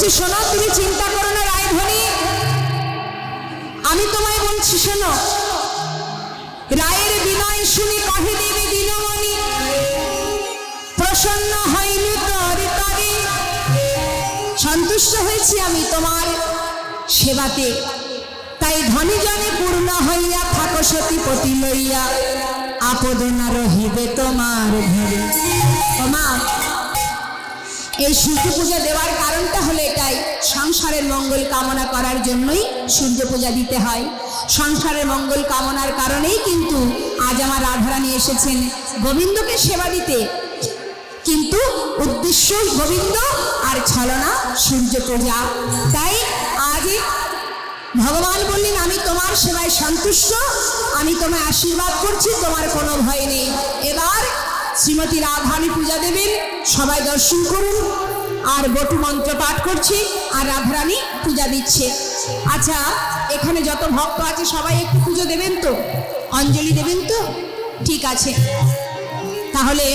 বলছি শোনো, তুমি চিন্তা করো না রায়ধনী, আমি তোমায় বলছি শোনো। রায়ের বিনয় শুনি কহে দেবে দিনমণি, প্রসন্ন হইনি তরে তরে। সন্তুষ্ট হয়েছি আমি তোমার সেবাতে, তাই ধনী জনে পূর্ণ হইয়া থাকো সতীপতি লইয়া, আপদ না রহিবে তোমার ঘরে। মা, এই সূর্য পূজা দেওয়ার কারণটা হলো এটাই, সংসারের মঙ্গল কামনা করার জন্যই সূর্য পূজা দিতে হয়। সংসারের মঙ্গল কামনার কারণেই কিন্তু আজ আমার রাধারানী এসেছেন গোবিন্দকে সেবা দিতে, কিন্তু উদ্দেশ্য গোবিন্দ আর ছলনা সূর্য পূজা। তাই আজ ভগবান বললেন আমি তোমার সেবায় সন্তুষ্ট, আমি তোমায় আশীর্বাদ করছি, তোমার কোনো ভয় নেই। এবার শ্রীমতী রাধারানী পূজা দেবেন, সবাই দর্শন করুন। আর বটু মন্ত্র পাঠ করছি আর রাধারানী পূজা দিচ্ছে। আচ্ছা, এখানে যত ভক্ত আছে সবাই একটু পুজো দেবেন তো, অঞ্জলি দেবেন তো? ঠিক আছে, তাহলে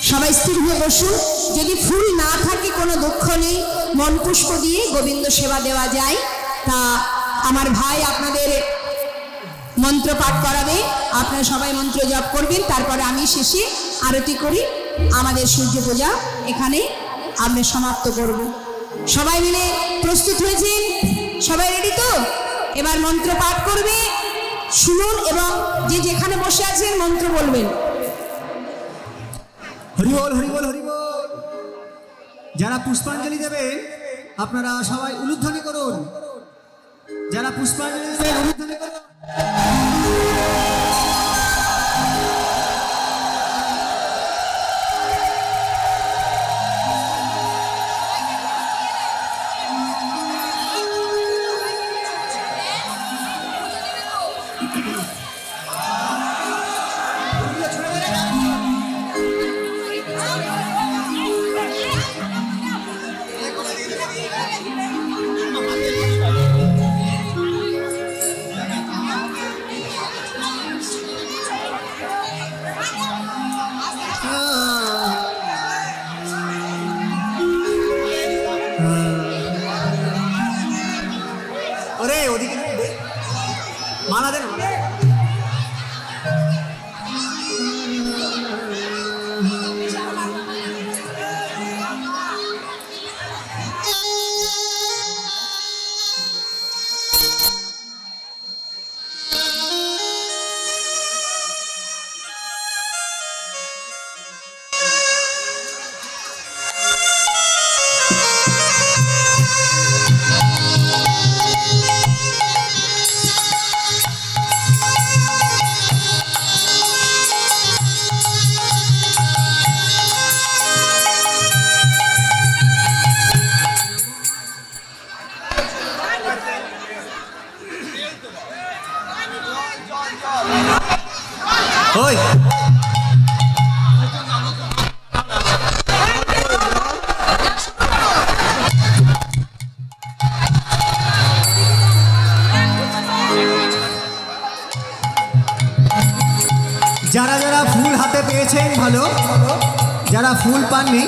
সবাই স্থির হয়ে বসুন। যদি ফুল না থাকে কোনো দুঃখ নেই, মন পুষ্প দিয়ে গোবিন্দ সেবা দেওয়া যায়। তা আমার ভাই আপনাদের মন্ত্র পাঠ করাবে, আপনারা সবাই মন্ত্র জপ করবেন, তারপরে আমি শেষে আরতি করি। আমাদের সূর্য পূজা এখানে আমরা সমাপ্ত করব। সবাই মিলে প্রস্তুত হয়েছেন? সবাই রেডি তো? এবার মন্ত্র পাঠ করবে, শুনুন এবং যে যেখানে বসে আছেন মন্ত্র বলবেন। হরি বল, হরি বল, হরি বল। যারা পুষ্পাঞ্জলি দেবেন আপনারা সবাই উলুধ্বনি করুন। যারা পুষ্পাঞ্জলি দেবেন উলুধ্বনি করুন। ওরে ওদিকে মালা দেন। ওই যারা যারা ফুল হাতে পেয়েছেন ভালো, যারা ফুল পাননি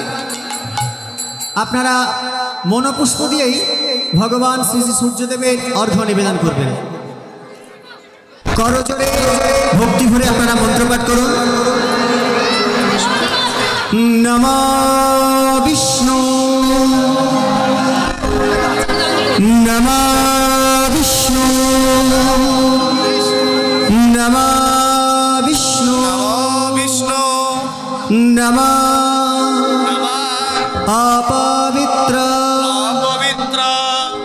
আপনারা মনোপুষ্প দিয়েই ভগবান শ্রী শ্রী সূর্যদেবের অর্ঘ্য নিবেদন করবেন। করজোড়ে ভক্তি ভরে আপনারা মন্ত্রপাঠ করুন। নমো বিষ্ণু, নমো বিষ্ণু, নমো বিষ্ণু, বিষ্ণু নমো অপবিত্র পবিত্র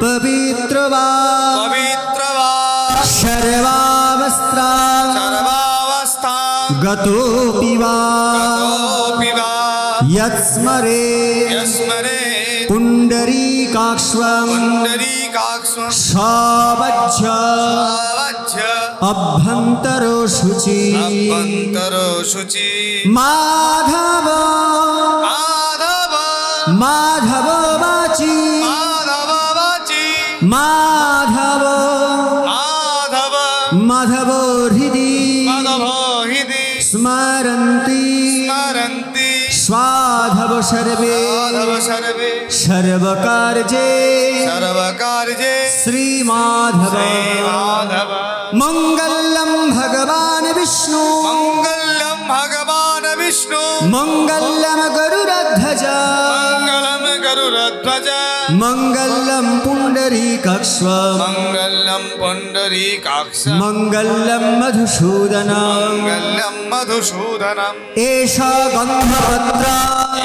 পবিত্র বা পবিত্র সর্বাবস্থা সর্বাবস্থা গতোপি বা यत्स्मरे यस्मरे पुण्डरीकाक्ष्वं पुण्डरीकाक्ष्वं सावज्य अभ्यन्तरो शुचि अभ्यन्तरो शुचि माधव माधव माधव वाचि माधव वाचि माधव माधव माधव हृदि माधव हृदि स्मरन्ति स्मरन्ति स्वाधव सर्वे माधव सर्वे सर्वकार्ये सर्वकार्ये श्रीमाधव माधव मंगलम भगवान विष्णु मंगलम भगवान विष्णु मंगलम गरुड़ध्वज मंगलम गरुड़ध्वज मंगलम पुंडरीकाक्ष मंगलम पुंडरीकाक्ष मंगलम मधुसूदन मंगलम मधुसूदनम एषा गंधपत्र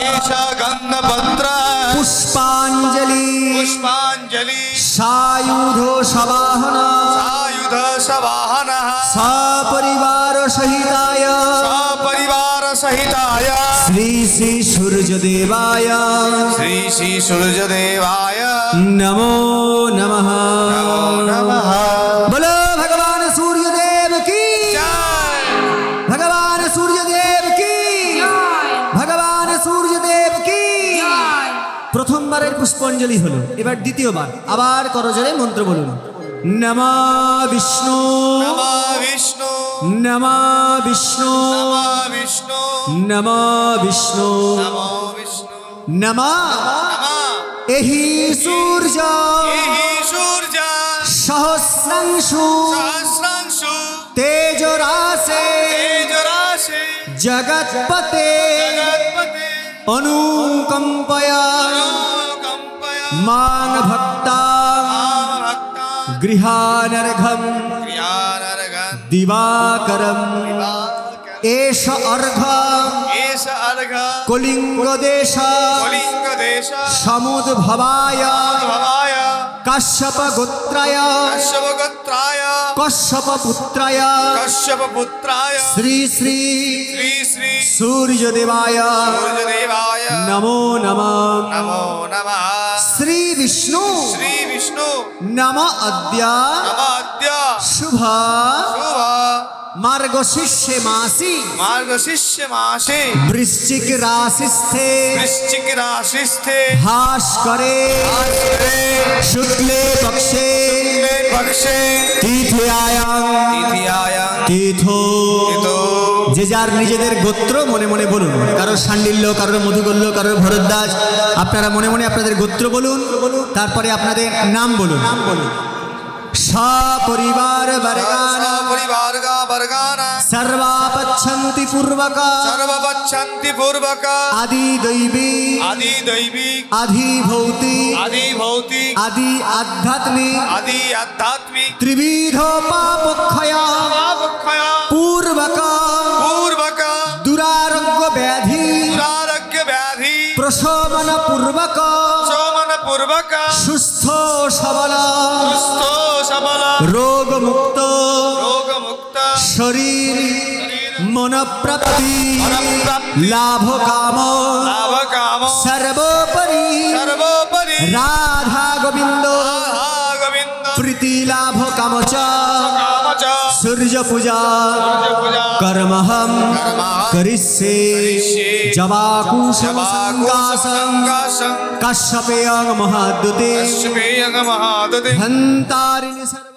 एषा गन्धपत्र पुष्पांजलि पुष्पांजलि सायुधो सवाहन सायुध सवाहनः सपरिवार सहिताय सपरिवार सहिताय श्री श्री सूर्यदेवाय श्री श्री सूर्यदेवाय नमो नमः नमो नमः बोलो भगवान सूर्यदेव की जय भगवान सूर्यदेव की भगवान सूर्यदेव की প্রথমবারের পুষ্পাঞ্জলি হলো এবার দ্বিতীয়বার আবার করজোরে মন্ত্র বলুন নমঃ বিষ্ণু नमः विष्णु নমঃ বিষ্ণু नमः विष्णु নমঃ বিষ্ণু नमो विष्णु নমঃ नमः এহি সূর্য एहि सूर्य সহস্রাংশু सहस्रांशु তেজরাসে तेजराशि জগৎপতে जगत्पते অনুকম্পয়া अनुकम्पया মান ভক্তা भक्ता গৃহানর্ঘম क्रियानर्घं দিবাকরম এষ অর্ঘ एष अर्घ কলিঙ্গ দেশ कलिङ्गदेश সমুদ্ভবায় भवाय কাশ্যপ গোত্রায় कश्यपगोत्राय কশ্যপ পুত্রায় कश्यपपुत्राय শ্রী শ্রী श्री श्री সূর্যদেবায় सूर्यदेवाय নমো নমঃ नमो नमः শ্রী বিষ্ণু श्री विष्णु নম অদ্য नमोऽद्य শুভ शुभ মার্গশীর্ষে মাসি मार्गशीर्ष मासे বৃশ্চিক রাশিস্থে वृश्चिक राशिस्थे হাস করে শুক্লে পক্ষে पक्षे তৃতীয়ায়াং तृतीयायां তীর্থ तिथो যে যার নিজেদের গোত্র মনে মনে বলুন কারোর শাণ্ডিল্য কারোর মধুকল্য কারোর ভরদ্বাজ আপনারা মনে মনে আপনাদের গোত্র বলুন তারপরে আপনাদের নাম বলুন সপরিবার বর্গানা परिवार का वर्गाना सर्वापच्छन्ति पूर्वका सर्वपच्छन्ति पूर्वक आदि दैवी आदि दैविक आदि भौतिक आदि भौतिक आदि आध्यात्मिक आदि आध्यात्मिक त्रिविध पापक्षय पापक्षय पूर्वक पूर्वक दुरारोग्य व्याधि दुरारोग्य व्याधि प्रशमन पूर्वक सोमन पूर्वक सुस्थ सबल सुस्थो सबल रोग मुक्त रोग मुक्त शरीर मन प्राप्ति मनप्राप्ति लाभ काम लाभ काम सर्वोपरि सर्वोपरि राधा गोविंद राधा गोविंद प्रीति लाभ कामच काम च सूर्य पूजा पूजा कर्महम करिष्ये जवाकुसुम संगासं जवाकुसुमसङ्गासं कश्यपेयं महाद्युते कश्यपेयं महादते हन्तारिणि सर्व